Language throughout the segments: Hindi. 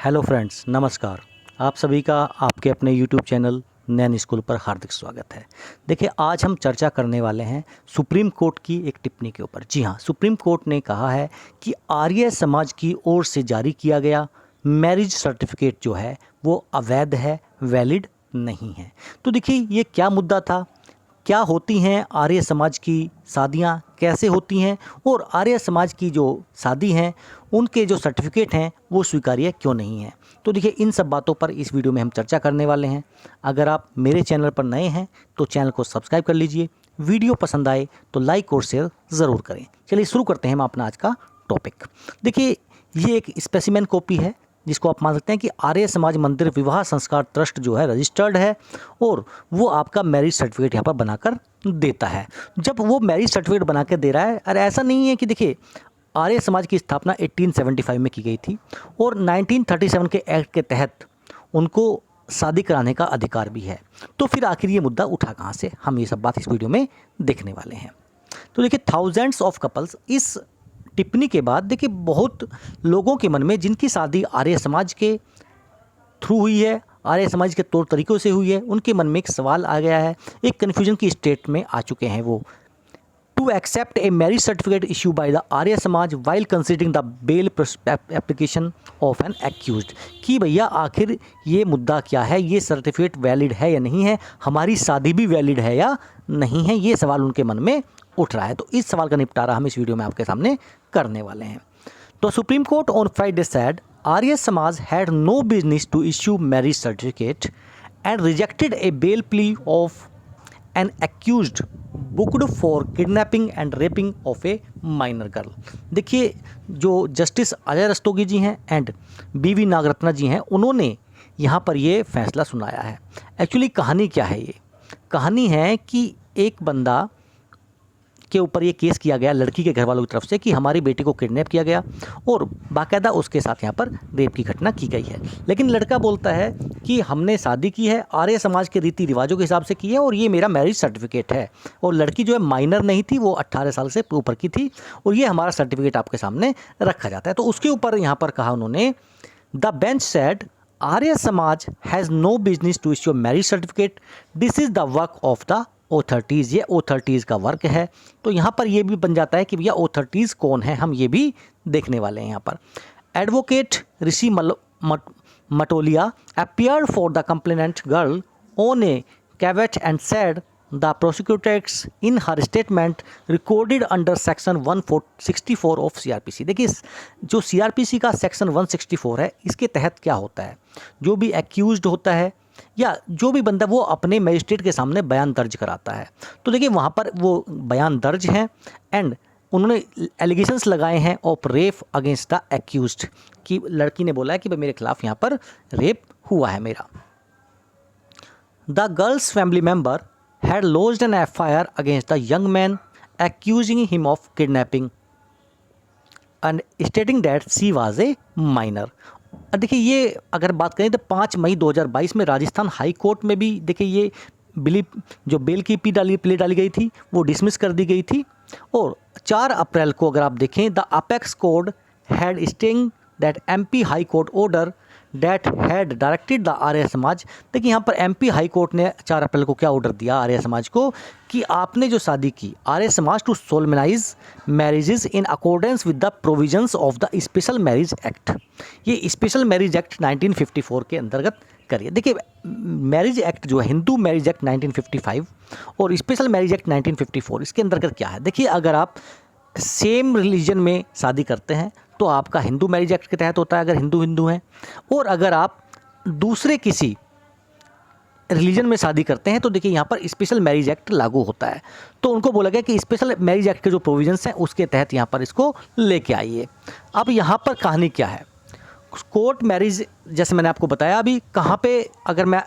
हेलो फ्रेंड्स, नमस्कार। आप सभी का आपके अपने यूट्यूब चैनल नैन स्कूल पर हार्दिक स्वागत है। देखिए, आज हम चर्चा करने वाले हैं सुप्रीम कोर्ट की एक टिप्पणी के ऊपर। जी हाँ, सुप्रीम कोर्ट ने कहा है कि आर्य समाज की ओर से जारी किया गया मैरिज सर्टिफिकेट जो है वो अवैध है, वैलिड नहीं है। तो देखिए, ये क्या मुद्दा था, क्या होती हैं आर्य समाज की शादियाँ, कैसे होती हैं, और आर्य समाज की जो शादी हैं उनके जो सर्टिफिकेट हैं वो स्वीकार्य क्यों नहीं हैं। तो देखिए, इन सब बातों पर इस वीडियो में हम चर्चा करने वाले हैं। अगर आप मेरे चैनल पर नए हैं तो चैनल को सब्सक्राइब कर लीजिए। वीडियो पसंद आए तो लाइक और शेयर ज़रूर करें। चलिए शुरू करते हैं हम अपना आज का टॉपिक। देखिए, ये एक स्पेसिमेन कॉपी है जिसको आप मान सकते हैं कि आर्य समाज मंदिर विवाह संस्कार ट्रस्ट जो है रजिस्टर्ड है और वो आपका मैरिज सर्टिफिकेट यहाँ पर बनाकर देता है। जब वो मैरिज सर्टिफिकेट बना के दे रहा है, और ऐसा नहीं है कि देखिए, आर्य समाज की स्थापना 1875 में की गई थी और 1937 के एक्ट के तहत उनको शादी कराने का अधिकार भी है। तो फिर आखिर ये मुद्दा उठा कहाँ से, हम ये सब बात इस वीडियो में देखने वाले हैं। तो देखिए, थाउजेंड्स ऑफ कपल्स, इस टिप्पणी के बाद देखिए बहुत लोगों के मन में जिनकी शादी आर्य समाज के थ्रू हुई है, आर्य समाज के तौर तरीक़ों से हुई है, उनके मन में एक सवाल आ गया है, एक कन्फ्यूजन की स्टेट में आ चुके हैं वो। To accept a marriage certificate issue by the Arya Samaj while considering the bail application of an accused, कि भैया आखिर ये मुद्दा क्या है, ये सर्टिफिकेट वैलिड है या नहीं है, हमारी शादी भी वैलिड है या नहीं है, ये सवाल उनके मन में उठ रहा है। तो इस सवाल का निपटारा हम इस वीडियो में आपके सामने करने वाले हैं। तो supreme court on Friday said Arya Samaj had no business to issue marriage certificate and rejected a bail plea of an accused booked for kidnapping and raping of a minor girl. देखिए, जो जस्टिस अजय रस्तोगी जी हैं एंड बीवी नागरत्ना जी हैं, उन्होंने यहाँ पर ये फैसला सुनाया है। एक्चुअली कहानी क्या है, ये कहानी है कि एक बंदा के ऊपर ये केस किया गया लड़की के घर वालों की तरफ से कि हमारी बेटी को किडनैप किया गया और बाकायदा उसके साथ यहाँ पर रेप की घटना की गई है। लेकिन लड़का बोलता है कि हमने शादी की है, आर्य समाज के रीति रिवाजों के हिसाब से की है और ये मेरा मैरिज सर्टिफिकेट है। और लड़की जो है माइनर नहीं थी, वो 18 साल से ऊपर की थी और ये हमारा सर्टिफिकेट आपके सामने रखा जाता है। तो उसके ऊपर यहाँ पर कहा उन्होंने, the bench said Arya Samaj has no business to issue marriage certificate, this is the work of the authorities, ये ऑथॉरिटीज़ का वर्क है। तो यहाँ पर ये भी बन जाता है कि भैया ऑथॉरिटीज़ कौन है, हम ये भी देखने वाले हैं। यहाँ पर advocate Rishi Matolia appeared for the complainant girl on a caveat and said the prosecutrix in her statement recorded under section 164 of CRPC। देखिए, जो CRPC का सेक्शन 164 है, इसके तहत क्या होता है, जो भी एक्यूज्ड होता है या जो भी बंदा, वो अपने मजिस्ट्रेट के सामने बयान दर्ज कराता है। तो देखिए, वहाँ पर वो बयान दर्ज हैं एंड उन्होंने एलिगेशंस लगाए हैं of rape against the accused, कि लड़की ने बोला है कि भाई मेरे खिलाफ यहाँ पर रेप हुआ है मेरा। The girl's family member had lodged an FIR against the young man accusing him of kidnapping and stating that she was a minor. देखिए, ये अगर बात करें तो 5 मई 2022 में राजस्थान हाई कोर्ट में भी देखिए ये जो बेल की प्ले डाली गई थी वो डिसमिस कर दी गई थी। और 4 अप्रैल को अगर आप देखें, the apex court had staying that MP high court order that had directed the Arya Samaj. देखिए, यहाँ पर MP हाई कोर्ट ने 4 अप्रैल को क्या ऑर्डर दिया आर्य समाज को, कि आपने जो शादी की, Arya Samaj to solemnize marriages in accordance with the provisions of the special marriage act. ये स्पेशल मैरिज एक्ट 1954 के अंतर्गत करिए। देखिए, मैरिज एक्ट जो है, हिंदू मैरिज एक्ट 1955 और स्पेशल मैरिज एक्ट 1954, इसके अंतर्गत क्या है। देखिए, अगर आप सेम रिलीजन में शादी करते हैं तो आपका हिंदू मैरिज एक्ट के तहत होता है, अगर हिंदू हैं, और अगर आप दूसरे किसी रिलीजन में शादी करते हैं तो देखिए यहाँ पर स्पेशल मैरिज एक्ट लागू होता है। तो उनको बोला गया कि स्पेशल मैरिज एक्ट के जो प्रोविजंस हैं उसके तहत यहाँ पर इसको लेके आइए। अब यहाँ पर कहानी क्या है, कोर्ट मैरिज, जैसे मैंने आपको बताया अभी, कहाँ पे अगर मैं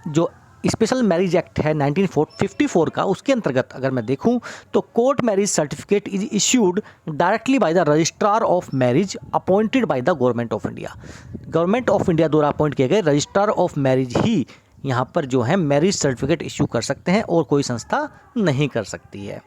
जो स्पेशल मैरिज एक्ट है 1954 का, उसके अंतर्गत अगर मैं देखूं तो court marriage certificate is issued directly by the registrar of marriage appointed by the government of India. Government of India द्वारा अपॉइंट किए गए रजिस्ट्रार ऑफ मैरिज ही यहाँ पर जो है मैरिज सर्टिफिकेट इश्यू कर सकते हैं और कोई संस्था नहीं कर सकती है।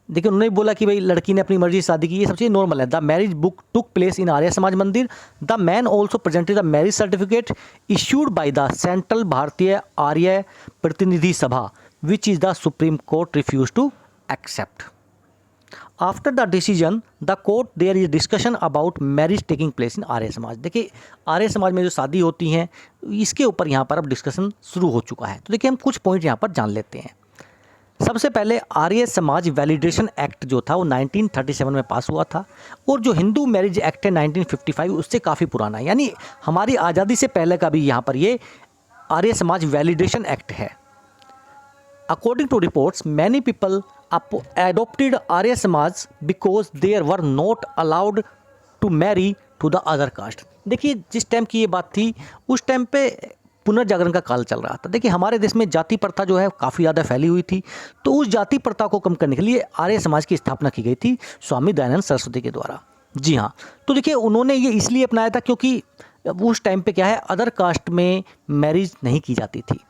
देखिए उन्होंने बोला कि भाई लड़की ने अपनी मर्जी से शादी की, ये सब चीज़ नॉर्मल है। The marriage book took place in Arya Samaj Mandir. The man also presented the marriage certificate issued by the central Bharatiya Arya Pratinidhi Sabha which is the supreme court refuse to accept. After the decision the court there is discussion about marriage taking place in Arya Samaj. देखिए आर्य समाज में जो शादी होती हैं इसके ऊपर यहाँ पर अब डिस्कशन शुरू हो चुका है। तो देखिए हम कुछ पॉइंट यहाँ पर जान लेते हैं। सबसे पहले आर्य समाज वैलिडेशन एक्ट जो था वो 1937 में पास हुआ था, और जो हिंदू मैरिज एक्ट है 1955 उससे काफ़ी पुराना है, यानी हमारी आज़ादी से पहले का भी यहाँ पर ये आर्य समाज वैलिडेशन एक्ट है। According to reports many people adopted Arya Samaj because there were not allowed to marry to the other caste. देखिए जिस टाइम की ये बात थी उस टाइम पे पुनर्जागरण का काल चल रहा था। देखिए हमारे देश में जाति प्रथा जो है काफ़ी ज़्यादा फैली हुई थी, तो उस जाति प्रथा को कम करने के लिए आर्य समाज की स्थापना की गई थी स्वामी दयानंद सरस्वती के द्वारा। जी हाँ, तो देखिए उन्होंने ये इसलिए अपनाया था क्योंकि उस टाइम पे क्या है अदर कास्ट में मैरिज नहीं की जाती थी।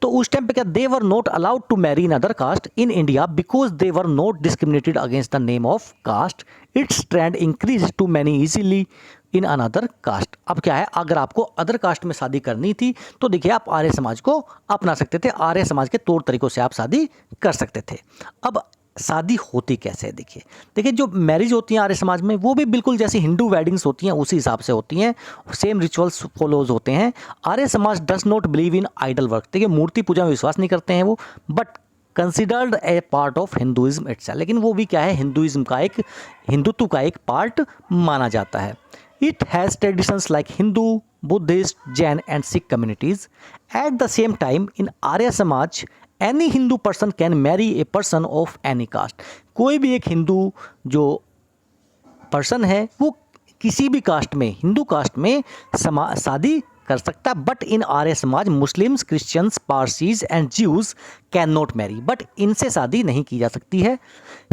तो उस टाइम पे क्या they were not allowed to marry in other caste in India because they were not discriminated against the name of caste. It's trend increase to many easily in another caste. अब क्या है अगर आपको अदर कास्ट में शादी करनी थी तो देखिए आप आर्य समाज को अपना सकते थे, आर्य समाज के तौर तरीकों से आप शादी कर सकते थे। अब शादी होती कैसे है देखिए जो मैरिज होती है आर्य समाज में वो भी बिल्कुल जैसी हिंदू वेडिंग्स होती हैं उसी हिसाब से होती हैं, सेम रिचुअल्स फॉलोज होते हैं। Arya Samaj does not believe in idol work. देखिए मूर्ति पूजा में विश्वास नहीं करते हैं वो, but considered a part of Hinduism itself. लेकिन वो भी क्या है हिंदुत्व का एक पार्ट माना जाता है। It has traditions like Hindu, Buddhist, Jain and Sikh communities. At the same time, in Arya Samaj, any Hindu person can marry a person of any caste. कोई भी एक हिंदू जो पर्सन है वो किसी भी कास्ट में, हिंदू कास्ट में शादी कर सकता है। But in Arya Samaj Muslims, Christians, Parsis and Jews can not marry. But इनसे शादी नहीं की जा सकती है।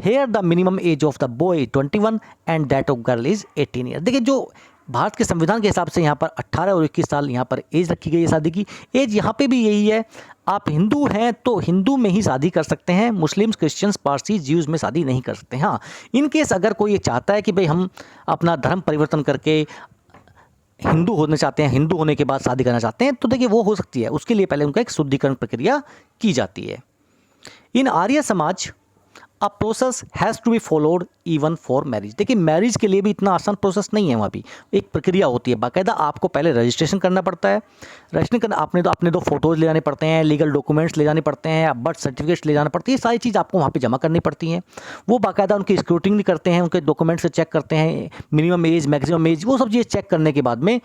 Here the minimum age of the boy 21 and that of girl is 18 year. देखिए जो भारत के संविधान के हिसाब से यहाँ पर 18 और 21 साल यहाँ पर एज रखी गई है शादी की। एज यहाँ पे भी यही है, आप हिंदू हैं तो हिंदू में ही शादी कर सकते हैं, मुस्लिम्स, क्रिश्चियंस, पारसी, ज्यूज़ में शादी नहीं कर सकते। हाँ, इन केस अगर कोई ये चाहता है कि भाई हम अपना धर्म परिवर्तन करके हिंदू होने चाहते हैं, हिंदू होने के बाद शादी करना चाहते हैं, तो देखिए वो हो सकती है। उसके लिए पहले उनका एक शुद्धिकरण प्रक्रिया की जाती है। In Arya Samaj a process has to be followed even for marriage. देखिए मैरिज के लिए भी इतना आसान प्रोसेस नहीं है, वहाँ भी एक प्रक्रिया होती है। बाकायदा आपको पहले रजिस्ट्रेशन करना पड़ता है। रजिस्ट्रेशन करना अपने दो फोटोज़ ले जाने पड़ते हैं, लीगल डॉक्यूमेंट्स ले जाने पड़ते हैं, बर्थ सर्टिफिकेट्स ले जाना पड़ती है। ये सारी चीज़ आपको वहाँ पे जमा करनी पड़ती हैं। वो बाकायदा उनकी स्क्रूटिनी करते हैं, उनके डॉक्यूमेंट से चेक करते हैं, मिनिमम एज, मैक्सिमम एज, वो सब चीज़ चेक करने के बाद में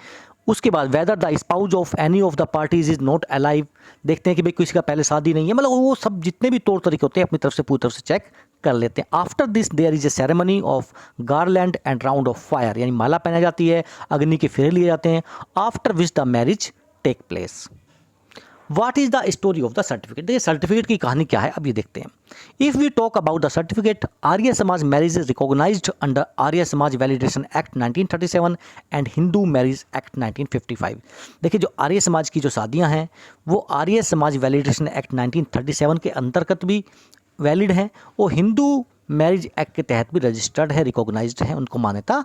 उसके बाद whether the spouse of any of the parties is not alive, देखते हैं कि भाई किसी का पहले शादी नहीं है, मतलब वो सब जितने भी तौर तरीके होते हैं अपनी तरफ से पूरी तरफ से चेक कर लेते हैं। After this there is a ceremony of garland and round of fire, यानी माला पहनाई जाती है, अग्नि के फेरे लिए जाते हैं। After which the marriage take place. What is the story of the certificate. देखिए सर्टिफिकेट की कहानी क्या है अब ये देखते हैं। If we talk about the certificate, Arya Samaj marriage is recognised under Arya Samaj validation act 1937 and Hindu marriage act 1955। देखिए जो आर्य समाज की जो शादियां हैं वो आर्य समाज वैलिडेशन एक्ट 1937 के अंतर्गत भी वैलिड हैं और हिंदू मैरिज एक्ट के तहत भी रजिस्टर्ड है, रिकॉग्नाइज्ड है, उनको मान्यता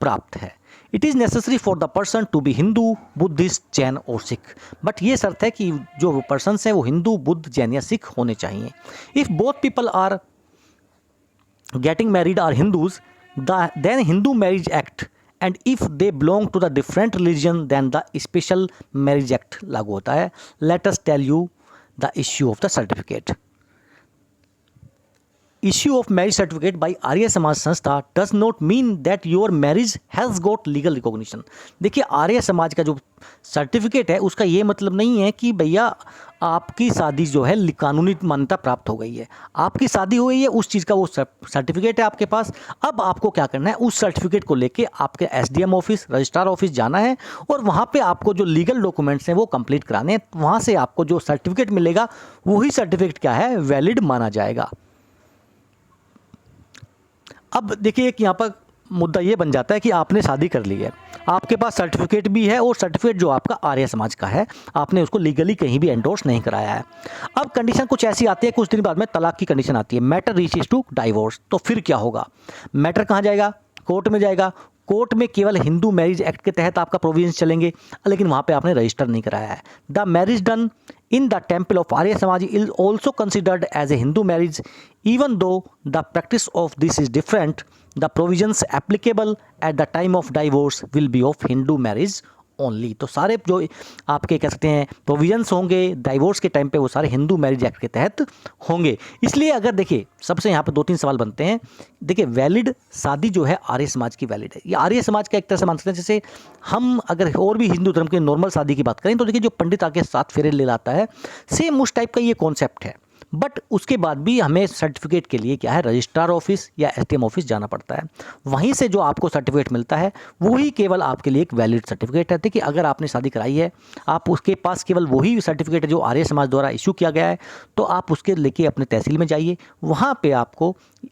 प्राप्त है। It is necessary for the person to be Hindu, Buddhist, Jain और सिख। बट ये शर्त है कि जो पर्सन्स हैं वो हिंदू, बुद्ध, जैन या सिख होने चाहिए। If both people are getting married are Hindus then Hindu marriage act, and if they belong to the different religion then the special marriage act लागू होता है। Let us tell you the issue of the certificate. Issue of marriage certificate by Arya Samaj संस्था does not mean that your marriage has got legal recognition। देखिए आर्य समाज का जो सर्टिफिकेट है उसका ये मतलब नहीं है कि भैया आपकी शादी जो है कानूनी मान्यता प्राप्त हो गई है। आपकी शादी हो गई है, उस चीज़ का वो सर्टिफिकेट है आपके पास। अब आपको क्या करना है, उस सर्टिफिकेट को लेके आपके SDM ऑफिस, रजिस्ट्रार ऑफिस जाना है और वहाँ पे आपको जो लीगल डॉक्यूमेंट्स हैं वो कंप्लीट कराने हैं। वहाँ से आपको जो सर्टिफिकेट मिलेगा वही सर्टिफिकेट क्या है, वैलिड माना जाएगा। अब देखिए एक यहाँ पर मुद्दा ये बन जाता है कि आपने शादी कर ली है, आपके पास सर्टिफिकेट भी है और सर्टिफिकेट जो आपका आर्य समाज का है, आपने उसको लीगली कहीं भी एंडोर्स नहीं कराया है। अब कंडीशन कुछ ऐसी आती है, कुछ दिन बाद में तलाक की कंडीशन आती है, मैटर रीचेस टू डाइवोर्स। तो फिर क्या होगा? मैटर कहाँ जाएगा? कोर्ट में जाएगा। कोर्ट में केवल हिंदू मैरिज एक्ट के तहत आपका प्रोविजंस चलेंगे, लेकिन वहाँ पे आपने रजिस्टर नहीं कराया है। The marriage done in the temple of Arya Samaj is also considered as a Hindu marriage, even though the practice of this is different. The provisions applicable at the time of divorce will be of Hindu marriage only. तो सारे जो आपके कह सकते हैं प्रोविजंस होंगे डाइवोर्स के टाइम पे, वो सारे हिंदू मैरिज एक्ट के तहत होंगे। इसलिए अगर देखिए, सबसे यहाँ पे 2-3 सवाल बनते हैं। देखिए, वैलिड शादी जो है आर्य समाज की वैलिड है। ये आर्य समाज का एक तरह से मान सकते हैं, जैसे हम अगर और भी हिंदू धर्म की नॉर्मल शादी की बात करें तो देखिए, जो पंडित आके 7 फेरे ले लाता है, सेम उस टाइप का ये कॉन्सेप्ट है। बट उसके बाद भी हमें सर्टिफिकेट के लिए क्या है, रजिस्ट्रार ऑफिस या एसडीएम ऑफिस जाना पड़ता है। वहीं से जो आपको सर्टिफिकेट मिलता है वही केवल आपके लिए एक वैलिड सर्टिफिकेट है। देखिए, अगर आपने शादी कराई है, आप उसके पास केवल वही सर्टिफिकेट है जो आर्य समाज द्वारा इशू किया गया है, तो आप उसके लेके अपने तहसील में जाइए, वहाँ पे आपको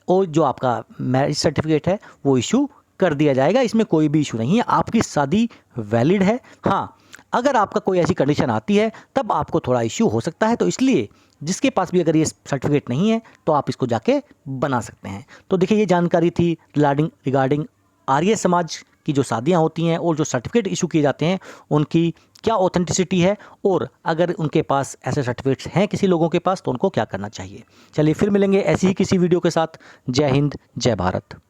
वो जो आपका मैरिज सर्टिफिकेट है वो इशू कर दिया जाएगा। इसमें कोई भी इशू नहीं है, आपकी शादी वैलिड है। हाँ, अगर आपका कोई ऐसी कंडीशन आती है तब आपको थोड़ा इश्यू हो सकता है, तो इसलिए जिसके पास भी अगर ये सर्टिफिकेट नहीं है तो आप इसको जाके बना सकते हैं। तो देखिए, ये जानकारी थी रिगार्डिंग आर्य समाज की जो शादियां होती हैं और जो सर्टिफिकेट इशू किए जाते हैं उनकी क्या ऑथेंटिसिटी है, और अगर उनके पास ऐसे सर्टिफिकेट्स हैं किसी लोगों के पास तो उनको क्या करना चाहिए। चलिए फिर मिलेंगे ऐसी ही किसी वीडियो के साथ। जय हिंद, जय भारत।